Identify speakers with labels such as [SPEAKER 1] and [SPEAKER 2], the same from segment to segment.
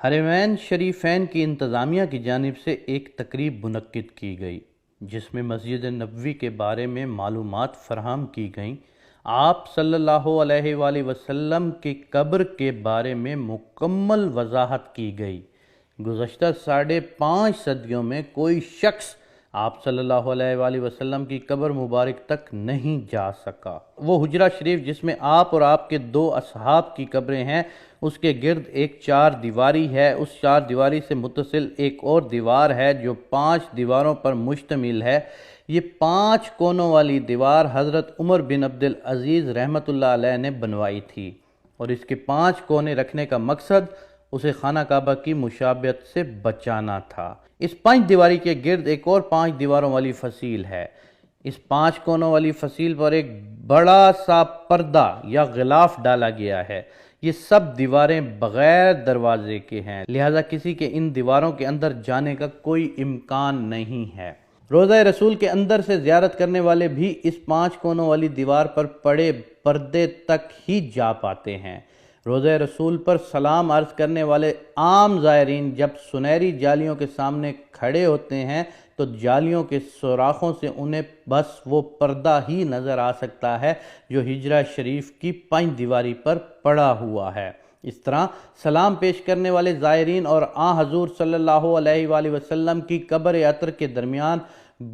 [SPEAKER 1] حرمین شریفین کی انتظامیہ کی جانب سے ایک تقریب منعقد کی گئی جس میں مسجد نبوی کے بارے میں معلومات فراہم کی گئیں۔ آپ صلی اللہ علیہ وآلہ وسلم کی قبر کے بارے میں مکمل وضاحت کی گئی۔ گزشتہ 5.5 صدیوں میں کوئی شخص آپ صلی اللہ علیہ وآلہ وسلم کی قبر مبارک تک نہیں جا سکا۔ وہ حجرہ شریف جس میں آپ اور آپ کے 2 اصحاب کی قبریں ہیں، اس کے گرد ایک 4 دیواری ہے۔ اس 4 دیواری سے متصل ایک اور دیوار ہے جو 5 دیواروں پر مشتمل ہے۔ یہ 5 کونوں والی دیوار حضرت عمر بن عبدالعزیز رحمۃ اللہ علیہ نے بنوائی تھی، اور اس کے 5 کونے رکھنے کا مقصد اسے خانہ کعبہ کی مشابہت سے بچانا تھا۔ اس 5 دیواری کے گرد ایک اور 5 دیواروں والی فصیل ہے۔ اس 5 کونوں والی فصیل پر ایک بڑا سا پردہ یا غلاف ڈالا گیا ہے۔ یہ سب دیواریں بغیر دروازے کے ہیں، لہذا کسی کے ان دیواروں کے اندر جانے کا کوئی امکان نہیں ہے۔ روضہ رسول کے اندر سے زیارت کرنے والے بھی اس 5 کونوں والی دیوار پر پڑے پردے تک ہی جا پاتے ہیں۔ روضہ رسول پر سلام عرض کرنے والے عام زائرین جب سنہری جالیوں کے سامنے کھڑے ہوتے ہیں تو جالیوں کے سوراخوں سے انہیں بس وہ پردہ ہی نظر آ سکتا ہے جو حجرہ شریف کی 5 دیواری پر پڑا ہوا ہے۔ اس طرح سلام پیش کرنے والے زائرین اور آن حضور صلی اللہ علیہ وآلہ وسلم کی قبر عطر کے درمیان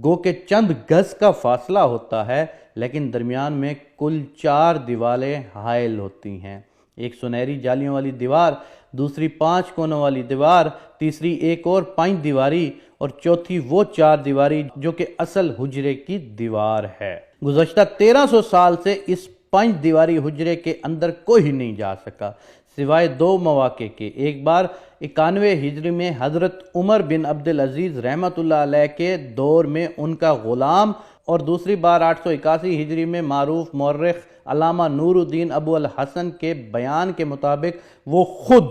[SPEAKER 1] گو کہ چند گز کا فاصلہ ہوتا ہے، لیکن درمیان میں کل 4 دیواریں حائل ہوتی ہیں۔ ایک سنہری جالیوں والی دیوار، دوسری 5 کونوں والی دیوار، تیسری ایک اور 5 دیواری، اور چوتھی وہ 4 دیواری جو کہ اصل حجرے کی دیوار ہے۔ گزشتہ 1300 سال سے اس 5 دیواری حجرے کے اندر کوئی نہیں جا سکا سوائے 2 مواقع کے۔ ایک بار 91 ہجری میں حضرت عمر بن عبدالعزیز رحمۃ اللہ علیہ کے دور میں ان کا غلام، اور دوسری بار 881 ہجری میں معروف مورخ علامہ نور الدین ابو الحسن کے بیان کے مطابق وہ خود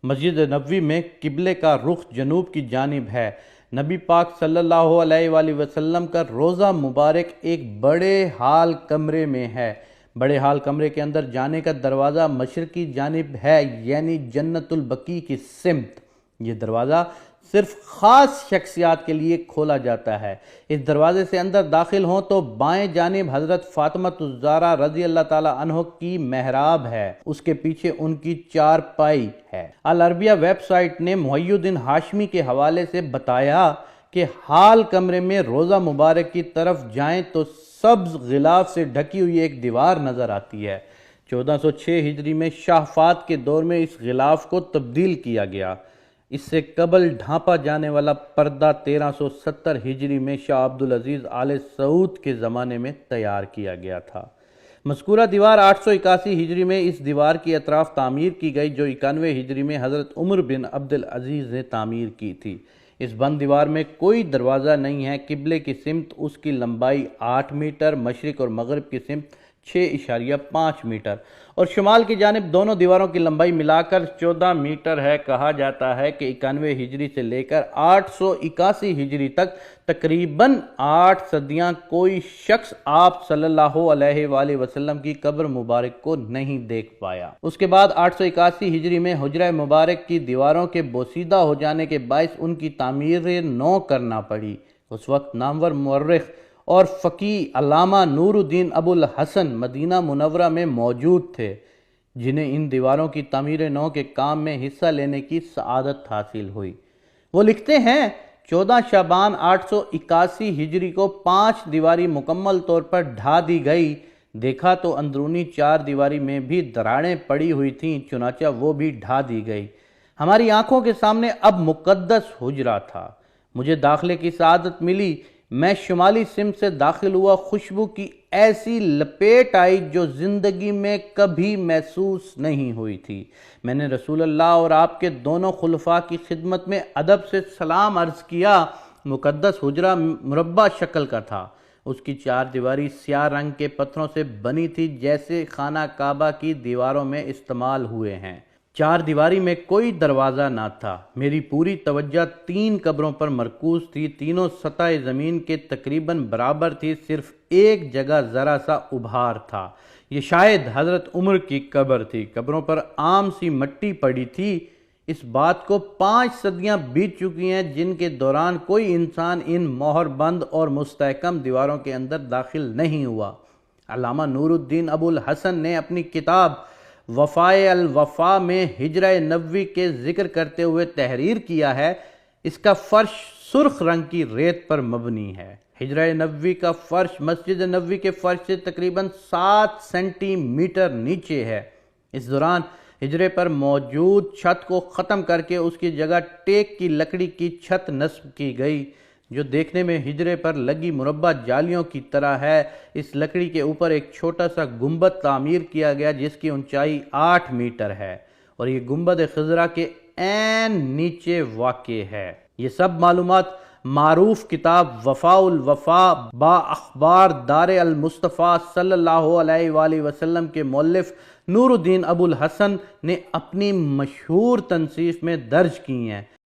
[SPEAKER 1] مسجد نبوی میں قبلے کا رخ جنوب کی جانب ہے۔ نبی پاک صلی اللہ علیہ وآلہ وسلم کا روضہ مبارک ایک بڑے ہال کمرے میں ہے۔ بڑے ہال کمرے کے اندر جانے کا دروازہ مشرقی جانب ہے، یعنی جنت البقیع کی سمت۔ یہ دروازہ صرف خاص شخصیات کے لیے کھولا جاتا ہے۔ اس دروازے سے اندر داخل ہوں تو بائیں جانب حضرت فاطمہ الزہرا رضی اللہ تعالیٰ عنہ کی محراب ہے، اس کے پیچھے ان کی چارپائی ہے۔ العربیہ ویب سائٹ نے محی الدین ہاشمی کے حوالے سے بتایا کہ ہال کمرے میں روضہ مبارک کی طرف جائیں تو سبز غلاف سے ڈھکی ہوئی ایک دیوار نظر آتی ہے۔ 1406 ہجری میں شاہ فات کے دور میں اس غلاف کو تبدیل کیا گیا۔ اس سے قبل ڈھانپا جانے والا پردہ 1370 ہجری میں شاہ عبدالعزیز آل سعود کے زمانے میں تیار کیا گیا تھا۔ مذکورہ دیوار 881 ہجری میں اس دیوار کی اطراف تعمیر کی گئی جو 91 ہجری میں حضرت عمر بن عبدالعزیز نے تعمیر کی تھی۔ اس بند دیوار میں کوئی دروازہ نہیں ہے۔ قبلے کی سمت اس کی لمبائی 8 میٹر، مشرق اور مغرب کی سمت 6.5 میٹر، اور شمال کی جانب دونوں دیواروں کی لمبائی ملا کر 14 میٹر ہے۔ کہا جاتا ہے کہ 91 ہجری سے لے کر 881 ہجری تک تقریباً 8 صدیاں کوئی شخص آپ صلی اللہ علیہ وآلہ وسلم کی قبر مبارک کو نہیں دیکھ پایا۔ اس کے بعد 881 ہجری میں حجرہ مبارک کی دیواروں کے بوسیدہ ہو جانے کے باعث ان کی تعمیر نو کرنا پڑی۔ اس وقت نامور مورخ اور فقیہ علامہ نور الدین ابو الحسن مدینہ منورہ میں موجود تھے، جنہیں ان دیواروں کی تعمیر نو کے کام میں حصہ لینے کی سعادت حاصل ہوئی۔ وہ لکھتے ہیں 14 شعبان 881 ہجری کو 5 دیواری مکمل طور پر ڈھا دی گئی۔ دیکھا تو اندرونی 4 دیواری میں بھی دراڑیں پڑی ہوئی تھیں، چنانچہ وہ بھی ڈھا دی گئی۔ ہماری آنکھوں کے سامنے اب مقدس حجرہ تھا۔ مجھے داخلے کی سعادت ملی۔ میں شمالی سمت سے داخل ہوا، خوشبو کی ایسی لپیٹ آئی جو زندگی میں کبھی محسوس نہیں ہوئی تھی۔ میں نے رسول اللہ اور آپ کے دونوں خلفاء کی خدمت میں ادب سے سلام عرض کیا۔ مقدس حجرہ مربع شکل کا تھا۔ اس کی 4 دیواری سیاہ رنگ کے پتھروں سے بنی تھی جیسے خانہ کعبہ کی دیواروں میں استعمال ہوئے ہیں۔ 4 دیواری میں کوئی دروازہ نہ تھا۔ میری پوری توجہ 3 قبروں پر مرکوز تھی۔ تینوں سطح زمین کے تقریباً برابر تھی، صرف ایک جگہ ذرا سا ابھار تھا۔ یہ شاید حضرت عمر کی قبر تھی۔ قبروں پر عام سی مٹی پڑی تھی۔ اس بات کو 5 صدیاں بیت چکی ہیں جن کے دوران کوئی انسان ان مہر بند اور مستحکم دیواروں کے اندر داخل نہیں ہوا۔ علامہ نور الدین ابو الحسن نے اپنی کتاب وفائے الوفا میں ہجرہ نبوی کے ذکر کرتے ہوئے تحریر کیا ہے، اس کا فرش سرخ رنگ کی ریت پر مبنی ہے۔ ہجرہ نبوی کا فرش مسجد نبوی کے فرش سے تقریباً 7 سینٹی میٹر نیچے ہے۔ اس دوران ہجرے پر موجود چھت کو ختم کر کے اس کی جگہ ٹیک کی لکڑی کی چھت نصب کی گئی، جو دیکھنے میں ہجرے پر لگی مربع جالیوں کی طرح ہے۔ اس لکڑی کے اوپر ایک چھوٹا سا گنبد تعمیر کیا گیا جس کی اونچائی 8 میٹر ہے، اور یہ گنبد خضرا کے عین نیچے واقع ہے۔ یہ سب معلومات معروف کتاب وفاء الوفا با اخبار دار المصطفیٰ صلی اللہ علیہ وآلہ وسلم کے مؤلف نور الدین ابو الحسن نے اپنی مشہور تنصیف میں درج کی ہیں۔